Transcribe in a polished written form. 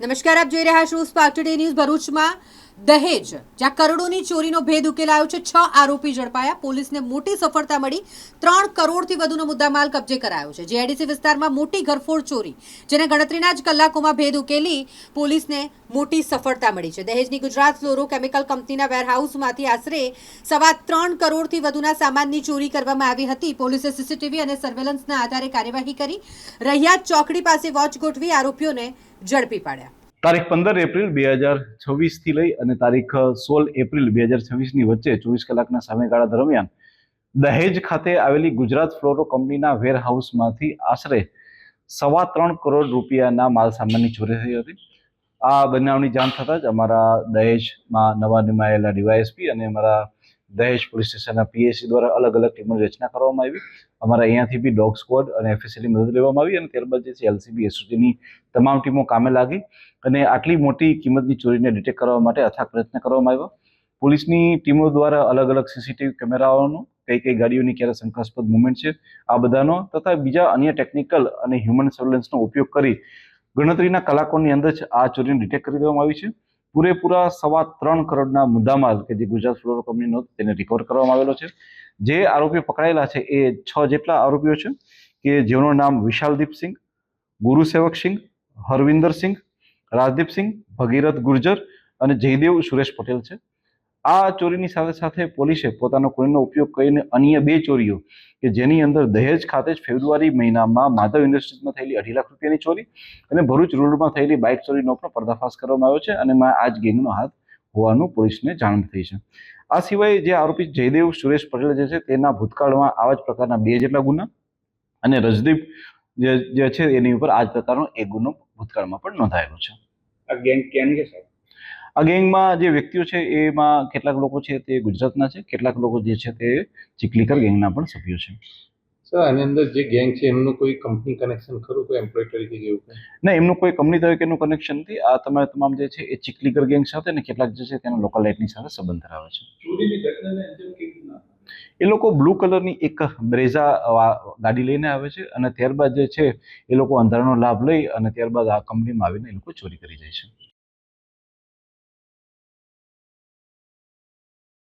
નમસ્કાર, આપ જોઈ રહ્યા છો સ્પાર્ક ટુડે ન્યૂઝ. ભરૂચમાં દહેજ જ્યાં કરોડોની ચોરીનો ભેદ ઉકેલાયો છે. 6 આરોપી ઝડપાયા. પોલીસને મોટી સફળતા મળી. 3 કરોડથી વધુનો મુદ્દામાલ કબજે કરાયો છે. જીઆઈડીસી વિસ્તારમાં મોટી ઘરફોડ ચોરી, જેને ગણતરીના જ કલાકોમાં ભેદ ઉકેલી પોલીસને મોટી સફળતા મળી છે. દહેજની ગુજરાત ફ્લોરો કેમિકલ કંપનીના વેરહાઉસમાંથી આશરે 3.25 કરોડથી વધુના સામાનની ચોરી કરવામાં આવી હતી. પોલીસે સીસીટીવી અને સર્વેલન્સના આધારે કાર્યવાહી કરી રહિયાત ચોકડી પાસે વોચ ગોઠવી આરોપીઓને ઝડપી પાડ્યા. તારીખ 15 એપ્રિલ 2026 થી લઈ અને તારીખ 16 એપ્રિલ 2026 ની વચ્ચે 24 કલાકના સમયગાળા દરમિયાન દહેજ ખાતે આવેલી ગુજરાત ફ્લોરો કંપનીના વેરહાઉસમાંથી આશરે 3.25 કરોડ રૂપિયાના માલ સામાનની ચોરી થઈ હતી. આ બનાવની જાણ થતાં જ અમારા દહેજમાં નવા નિમાયેલા ડીવાયએસપી અને અમારા દહેજ પોલીસ સ્ટેશનના પીએસસી દ્વારા અલગ અલગ ટીમોની રચના કરવામાં આવી. અમારા અહીંયાથી બી ડોગ સ્ક્વોડ અને એફએસએલની મદદ લેવામાં આવી અને ત્યારબાદ જે છે એલસીબી એસઓજીની તમામ ટીમો કામે લાગી અને આટલી મોટી કિંમતની ચોરીને ડિટેક્ટ કરવા માટે અથાગ પ્રયત્ન કરવામાં આવ્યો. પોલીસની ટીમો દ્વારા અલગ અલગ સીસીટીવી કેમેરાઓનો, કઈ ગાડીઓની ક્યારે શંકાસ્પદ મુવમેન્ટ છે, આ બધાનો તથા બીજા અન્ય ટેકનિકલ અને હ્યુમન સર્વેલન્સનો ઉપયોગ કરી ગણતરીના કલાકોની અંદર જ આ ચોરીને ડિટેક્ટ કરી દેવામાં આવી છે. પૂરેપૂરા 3.25 કરોડના મુદ્દામાલ કે જે ગુજરાત ફ્લોરો કંપનીનો તેને રિકવર કરવામાં આવેલો છે. જે આરોપીઓ પકડાયેલા છે એ 6 જેટલા આરોપીઓ છે કે જેઓનું નામ વિશાલદીપસિંહ, ગુરુસેવકસિંહ, હરવિંદરસિંહ, રાજદીપસિંહ, ભગીરથ ગુર્જર અને જયદેવ સુરેશ પટેલ છે. આ ચોરીની સાથે સાથે પોલીસે પોતાનો કોઈનો ઉપયોગ કરીને અન્ય 2 ચોરીઓ કે જેની અંદર દહેજ ખાતે જ ફેબ્રુઆરી મહિનામાં માધવ ઇન્ડસ્ટ્રીઝમાં થયેલી 2.5 લાખ રૂપિયાની ચોરી અને ભરૂચ રોડમાં થયેલી બાઇક ચોરીનો પણ પર્દાફાશ કરવામાં આવ્યો છે અને આ જ ગેંગનો હાથ હોવાનું પોલીસને જાણ થઈ છે. આ સિવાય જે આરોપી જયદેવ સુરેશ પટેલ જે છે તેના ભૂતકાળમાં આવા જ પ્રકારના 2 જેટલા ગુના અને રજદીપ જે છે એની ઉપર આ જ પ્રકારનો એક ગુનો ભૂતકાળમાં પણ નોંધાયેલો છે. આ ગેંગ ક્યાંની છે સાહેબ? આ ગેંગમાં જે વ્યક્તિઓ છે એમાં કેટલાક લોકો છે તે ગુજરાતના છે, કેટલાક લોકો જે છે તે ચીખલીકર ગેંગના પણ સભ્યો છે. સર, આની અંદર જે ગેંગ છે એમનું કોઈ કંપની કનેક્શન ખરું, કોઈ એમ્પ્લોય તરીકે જેવું કંઈ? ના, એમનું કોઈ કંપની તરીકેનું કનેક્શન નથી. આ તમામ જે છે એ ચીખલીકર ગેંગ સાથે ને કેટલાક જે છે તેના લોકલ લાઇટની સાથે સંબંધ ધરાવે છે. ચોરીની ઘટનાને અંજામ કેવી રીતના? એ લોકો બ્લુ કલરની એક બ્રેઝા ગાડી લઈને આવે છે અને ત્યારબાદ જે છે એ લોકો અંધારાનો લાભ લઈ અને ત્યારબાદ આ કંપનીમાં આવીને એ લોકો ચોરી કરી જાય છે.